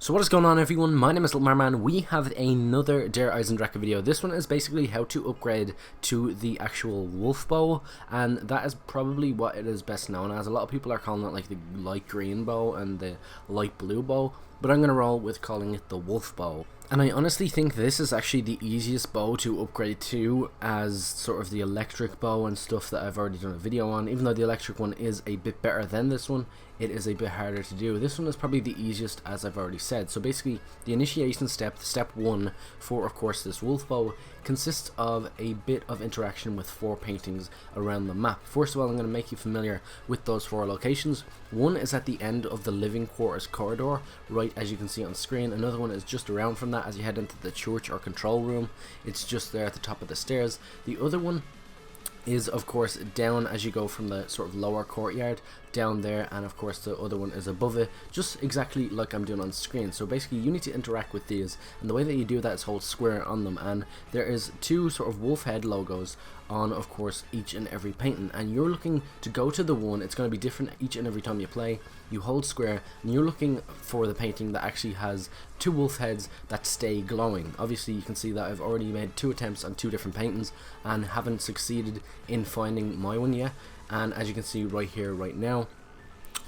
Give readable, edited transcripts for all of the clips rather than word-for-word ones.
So what is going on, everyone? My name is LittleMarMan. We have another Der Eisendrache video. This one is basically how to upgrade to the actual wolf bow, and that is probably what it is best known as. A lot of people are calling it like the light green bow and the light blue bow, but I'm going to roll with calling it the wolf bow. And I honestly think this is actually the easiest bow to upgrade to, as sort of the electric bow and stuff that I've already done a video on. Even though the electric one is a bit better than this one, it is a bit harder to do. This one is probably the easiest, as I've already said. So basically, the initiation step, step 1 for, of course, this wolf bow, consists of a bit of interaction with 4 paintings around the map. First of all, I'm going to make you familiar with those 4 locations. One is at the end of the living quarters corridor, right as you can see on screen. Another one is just around from that as you head into the church or control room. It's just there at the top of the stairs. The other one is, of course, down as you go from the sort of lower courtyard down there, and of course the other one is above it, just exactly like I'm doing on screen. So basically you need to interact with these, and the way that you do that is hold square on them, and there is 2 sort of wolf head logos on, of course, each and every painting, and you're looking to go to the one. It's going to be different each and every time you play. You hold square and you're looking for the painting that actually has 2 wolf heads that stay glowing. Obviously you can see that I've already made 2 attempts on 2 different paintings and haven't succeeded in finding my one yet. And as you can see right here, right now,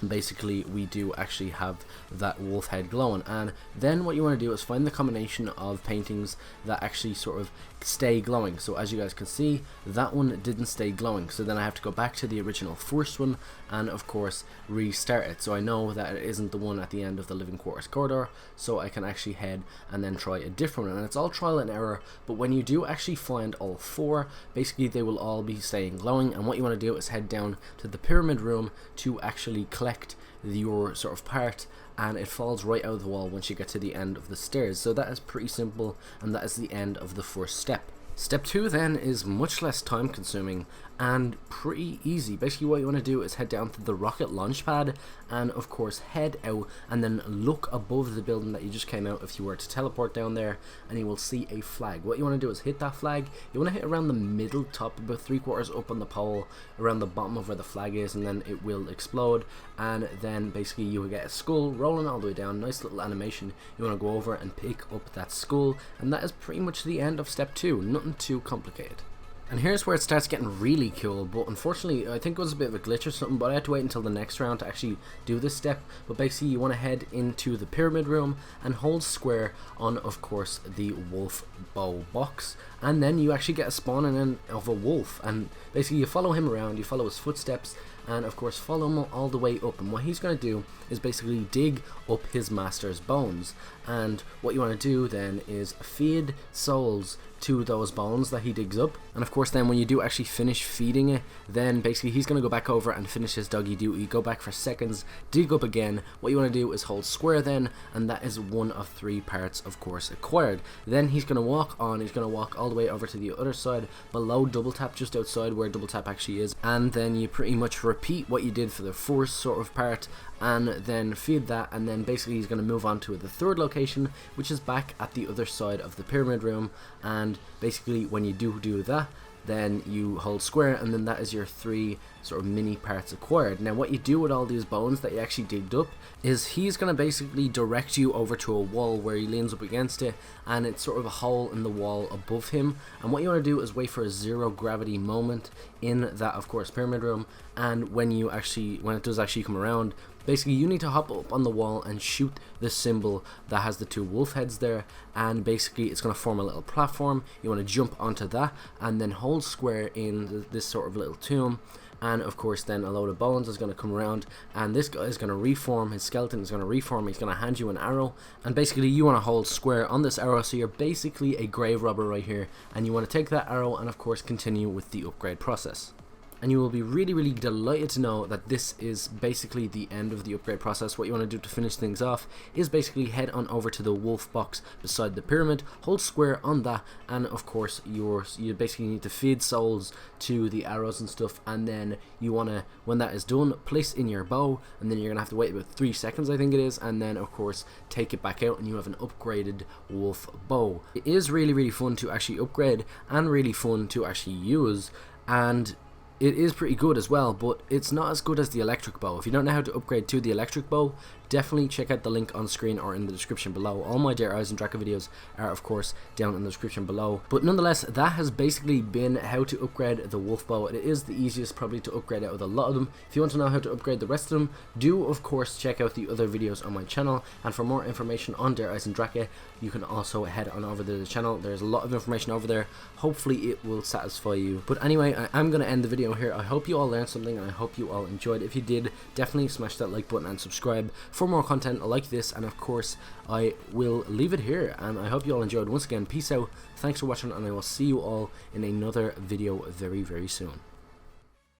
basically we do actually have that wolf head glowing. And then what you want to do is find the combination of paintings that actually sort of stay glowing. So as you guys can see, that one didn't stay glowing, so then I have to go back to the original first one and of course restart it. So I know that it isn't the one at the end of the living quarters corridor, so I can actually head and then try a different one, and it's all trial and error. But when you do actually find all 4, basically they will all be staying glowing, and what you want to do is head down to the pyramid room to actually collect your sort of part, and it falls right out of the wall once you get to the end of the stairs. So that is pretty simple, and that is the end of the first step. Step 2 then is much less time consuming and pretty easy. Basically what you want to do is head down to the rocket launch pad and of course head out and then look above the building that you just came out if you were to teleport down there, and you will see a flag. What you want to do is hit that flag. You want to hit around the middle top, about 3/4 up on the pole, around the bottom of where the flag is, and then it will explode, and then basically you will get a skull rolling all the way down. Nice little animation. You want to go over and pick up that skull, and that is pretty much the end of step 2. Nothing too complicated. And here's where it starts getting really cool, but unfortunately I think it was a bit of a glitch or something, but I had to wait until the next round to actually do this step. But basically you want to head into the pyramid room and hold square on, of course, the wolf bow box, and then you actually get a spawning in of a wolf, and basically you follow him around, you follow his footsteps, and of course follow him all the way up. And what he's going to do is basically dig up his master's bones, and what you want to do then is feed souls to those bones that he digs up. And of course then when you do actually finish feeding it, then basically he's going to go back over and finish his doggy duty, go back for seconds, dig up again. What you want to do is hold square then, and that is 1 of 3 parts, of course, acquired. Then he's going to walk on, he's going to walk all the way over to the other side below double tap, just outside where double tap actually is, and then you pretty much repeat what you did for the first sort of part and then feed that, and then basically he's going to move on to the 3rd location, which is back at the other side of the pyramid room. And basically when you do that, then you hold square, and then that is your 3 sort of mini parts acquired. Now what you do with all these bones that you actually digged up is he's going to basically direct you over to a wall where he leans up against it, and it's sort of a hole in the wall above him. And what you want to do is wait for a 0 gravity moment in that, of course, pyramid room, and when it does actually come around, basically you need to hop up on the wall and shoot the symbol that has the 2 wolf heads there, and basically it's going to form a little platform. You want to jump onto that and then hold square in this sort of little tomb, and of course then a load of bones is going to come around, and this guy is going to reform, his skeleton is going to reform, he's going to hand you an arrow, and basically you want to hold square on this arrow, so you're basically a grave robber right here, and you want to take that arrow and of course continue with the upgrade process. And you will be really delighted to know that this is basically the end of the upgrade process. What you want to do to finish things off is basically head on over to the wolf box beside the pyramid, hold square on that, and of course you basically need to feed souls to the arrows and stuff, and then you want to, when that is done, place in your bow, and then you're going to have to wait about 3 seconds I think it is, and then of course take it back out and you have an upgraded wolf bow. It is really fun to actually upgrade and really fun to actually use, and it is pretty good as well, but it's not as good as the electric bow. If you don't know how to upgrade to the electric bow, definitely check out the link on screen or in the description below. All my dear Eisendrache videos are of course down in the description below. But nonetheless, that has basically been how to upgrade the wolf bow. It is the easiest probably to upgrade out of a lot of them. If you want to know how to upgrade the rest of them, do of course check out the other videos on my channel, and for more information on Der Eisendrache, you can also head on over to the channel. There's a lot of information over there. Hopefully it will satisfy you. But anyway, I am going to end the video here. I hope you all learned something, and I hope you all enjoyed. If you did, definitely smash that like button and subscribe for more content like this. And of course, I will leave it here, and I hope you all enjoyed. Once again, peace out, thanks for watching, and I will see you all in another video very, very soon.